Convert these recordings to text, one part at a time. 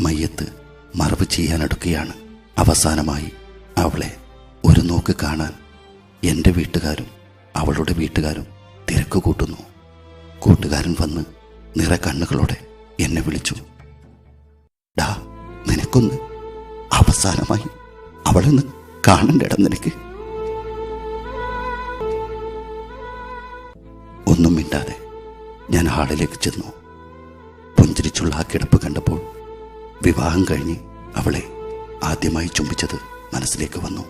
മയ്യത്ത് മറവ് ചെയ്യാനടുക്കുകയാണ്. അവസാനമായി അവളെ ഒരു നോക്ക് കാണാൻ എൻ്റെ വീട്ടുകാരും അവളുടെ വീട്ടുകാരും തിരക്ക് കൂട്ടുന്നു. കൂട്ടുകാരൻ വന്ന് നിറ കണ്ണുകളോടെ എന്നെ വിളിച്ചു. ഡാ, നിനക്കൊന്ന് അവസാനമായി അവളൊന്ന് കാണണ്ടേടാ നിനക്ക്. ഒന്നും മിണ്ടാതെ ഞാൻ ഹാളിലേക്ക് ചെന്നു. പുഞ്ചിരിച്ചുള്ള ആ കിടപ്പ് കണ്ടപ്പോൾ വിവാഹം കഴിഞ്ഞ് അവളെ ആദ്യമായി ചുംബിച്ചത് മനസ്സിലേക്ക് വന്നു.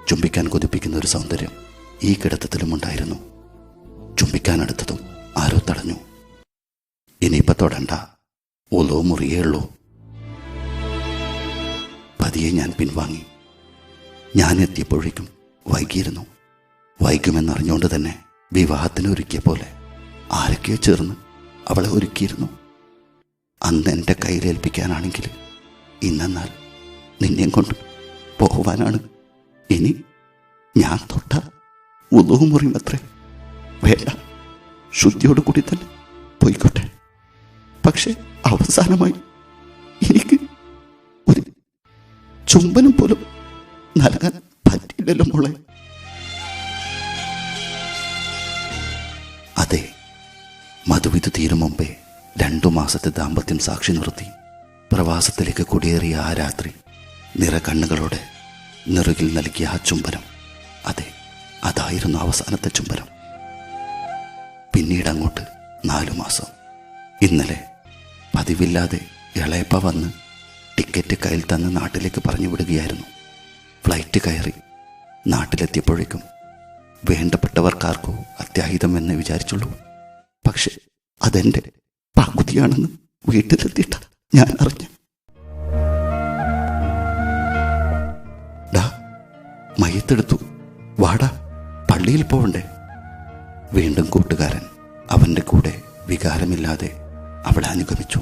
ചുംബിക്കാൻ കൊതിപ്പിക്കുന്ന ഒരു സൗന്ദര്യം ഈ കിടത്തത്തിലും ഉണ്ടായിരുന്നു. ചുംബിക്കാനടുത്തതും ആരോ തടഞ്ഞു. ഇനിയിപ്പോൾ തൊടണ്ട, ഒലോ മുറിയേ ഉള്ളൂ. പതിയെ ഞാൻ പിൻവാങ്ങി. ഞാൻ എത്തിയപ്പോഴേക്കും വൈകിയിരുന്നു. വൈകുമെന്നറിഞ്ഞുകൊണ്ട് തന്നെ വിവാഹത്തിന് ഒരുക്കിയ പോലെ ആരൊക്കെയോ ചേർന്ന് അവളെ ഒരുക്കിയിരുന്നു. അന്ന് എൻ്റെ കയ്യിലേൽപ്പിക്കാനാണെങ്കിൽ ഇന്നെന്നാൽ നിന്നെയും കൊണ്ട് പോവാനാണ്. ഇനി ഞാൻ തൊട്ട ഉദവും മുറിയുമത്രേ. വേണ്ട, ശുദ്ധിയോട് കൂടി തന്നെ പോയിക്കോട്ടെ. പക്ഷെ അവസാനമായി എനിക്ക് ഒരു ചുംബനം പോലും നൽകാൻ പറ്റിയില്ലല്ലോ മോളെ. അതെ, മധുവിധു തീരും മുമ്പേ 2 മാസത്തെ ദാമ്പത്യം സാക്ഷി നിർത്തി പ്രവാസത്തിലേക്ക് കുടിയേറിയ ആ രാത്രി നിറ കണ്ണുകളോടെ നെറുകിൽ നൽകിയ ആ ചുംബനം, അതെ, അതായിരുന്നു അവസാനത്തെ ചുംബനം. പിന്നീട് അങ്ങോട്ട് 4 മാസം. ഇന്നലെ പതിവില്ലാതെ ഇളയപ്പ വന്ന് ടിക്കറ്റ് കയ്യിൽ തന്ന് നാട്ടിലേക്ക് പറഞ്ഞു വിടുകയായിരുന്നു. ഫ്ലൈറ്റ് കയറി നാട്ടിലെത്തിയപ്പോഴേക്കും വേണ്ടപ്പെട്ടവർക്കാർക്കോ അത്യാഹിതം എന്ന് വിചാരിച്ചുള്ളൂ. പക്ഷെ അതെൻ്റെ പകുതിയാണെന്ന് വീട്ടിലെത്തിയിട്ട ഞാൻ അറിഞ്ഞു. ഡാ, മയ്യത്തെടുത്തു, വാടാ, പള്ളിയിൽ പോവണ്ടേ. വീണ്ടും കൂട്ടുകാരൻ അവൻ്റെ കൂടെ വികാരമില്ലാതെ അവളെ അനുഗമിച്ചു.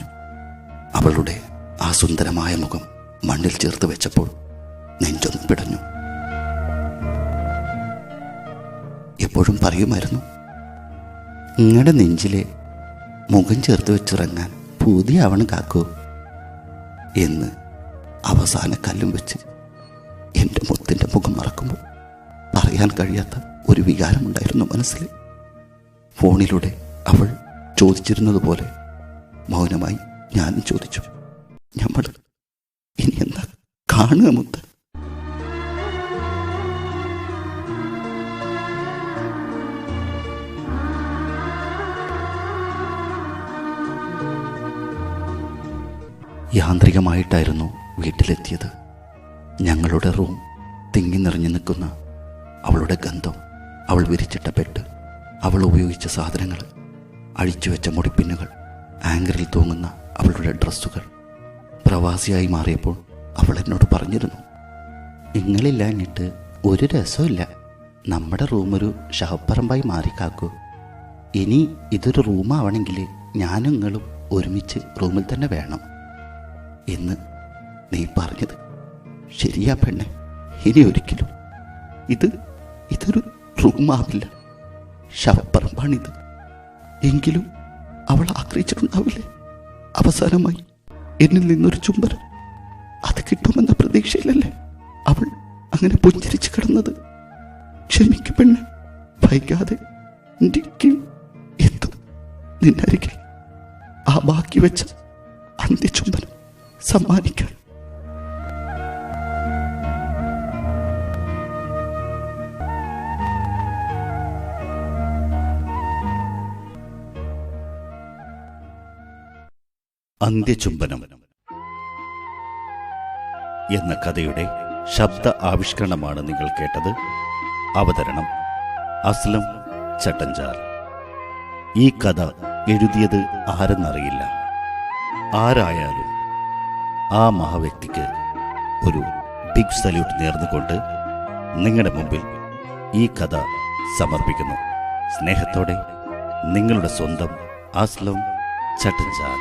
അവളുടെ ആ സുന്ദരമായ മുഖം മണ്ണിൽ ചേർത്ത് വെച്ചപ്പോൾ നെഞ്ചൊന്ന് പിടഞ്ഞു. എപ്പോഴും പറയുമായിരുന്നു, നിങ്ങളുടെ നെഞ്ചിലെ മുഖം ചേർത്ത് വെച്ചിറങ്ങാൻ പൂതിയാവണം കാക്കോ എന്ന്. അവസാന കല്ലും വെച്ച് എൻ്റെ മുത്തിൻ്റെ മുഖം മറക്കുമ്പോൾ പറയാൻ കഴിയാത്ത ഒരു വികാരമുണ്ടായിരുന്നു മനസ്സിൽ. ഫോണിലൂടെ അവൾ ചോദിച്ചിരുന്നത് പോലെ മൗനമായി ഞാനും ചോദിച്ചു, നമ്മൾ ഇനി എന്താ കാണുക മുത്ത്? യാന്ത്രികമായിട്ടായിരുന്നു വീട്ടിലെത്തിയത്. ഞങ്ങളുടെ റൂം തിങ്ങി നിറഞ്ഞു നിൽക്കുന്ന അവളുടെ ഗന്ധം, അവൾ വിരിച്ചിട്ട ബെഡ്, അവൾ ഉപയോഗിച്ച സാധനങ്ങൾ, അഴിച്ചുവെച്ച മുടിപ്പിന്നുകൾ, ആങ്കറിൽ തൂങ്ങുന്ന അവളുടെ ഡ്രസ്സുകൾ. പ്രവാസിയായി മാറിയപ്പോൾ അവൾ എന്നോട് പറഞ്ഞിരുന്നു, നിങ്ങളില്ലാഞ്ഞിട്ട് ഒരു രസമില്ല, നമ്മുടെ റൂമൊരു ഷഹപ്പറമ്പായി മാറിക്കാക്കൂ. ഇനി ഇതൊരു റൂമാവണമെങ്കിൽ ഞാനും നിങ്ങളും ഒരുമിച്ച് റൂമിൽ തന്നെ വേണം എന്ന്. നീ പറഞ്ഞത് ശരിയാ പെണ്ണെ. ഇനി ഒരിക്കലും ഇതൊരു റൂമാവില്ല, ശവപ്പറമ്പാണിത്. എങ്കിലും അവൾ ആഗ്രഹിച്ചിട്ടുണ്ടാവില്ലേ അവസാനമായി എന്നിൽ നിന്നൊരു ചുംബനം? അത് കിട്ടുമെന്ന പ്രതീക്ഷയിലല്ലേ അവൾ അങ്ങനെ പുഞ്ചിരിച്ച് കിടന്നത്? ക്ഷമിക്കും പെണ്ണെ, വൈകാതെ എത്തും നിന്നരികിൽ ആ ബാക്കി വെച്ച അന്ത്യചുംബനം സമ്മാനിക്കാൻ. അന്ത്യചുംബനം എന്ന കഥയുടെ ശബ്ദ ആവിഷ്കരണമാണ് നിങ്ങൾ കേട്ടത്. അവതരണം അസ്ലം ചട്ടഞ്ചാർ. ഈ കഥ എഴുതിയത് ആരെന്നറിയില്ല. ആരായാലും ആ മഹാവ്യക്തിക്ക് ഒരു ബിഗ് സല്യൂട്ട് നേർന്നുകൊണ്ട് നിങ്ങളുടെ മുമ്പിൽ ഈ കഥ സമർപ്പിക്കുന്നു. സ്നേഹത്തോടെ നിങ്ങളുടെ സ്വന്തം അസ്ലം ചട്ടഞ്ചാർ.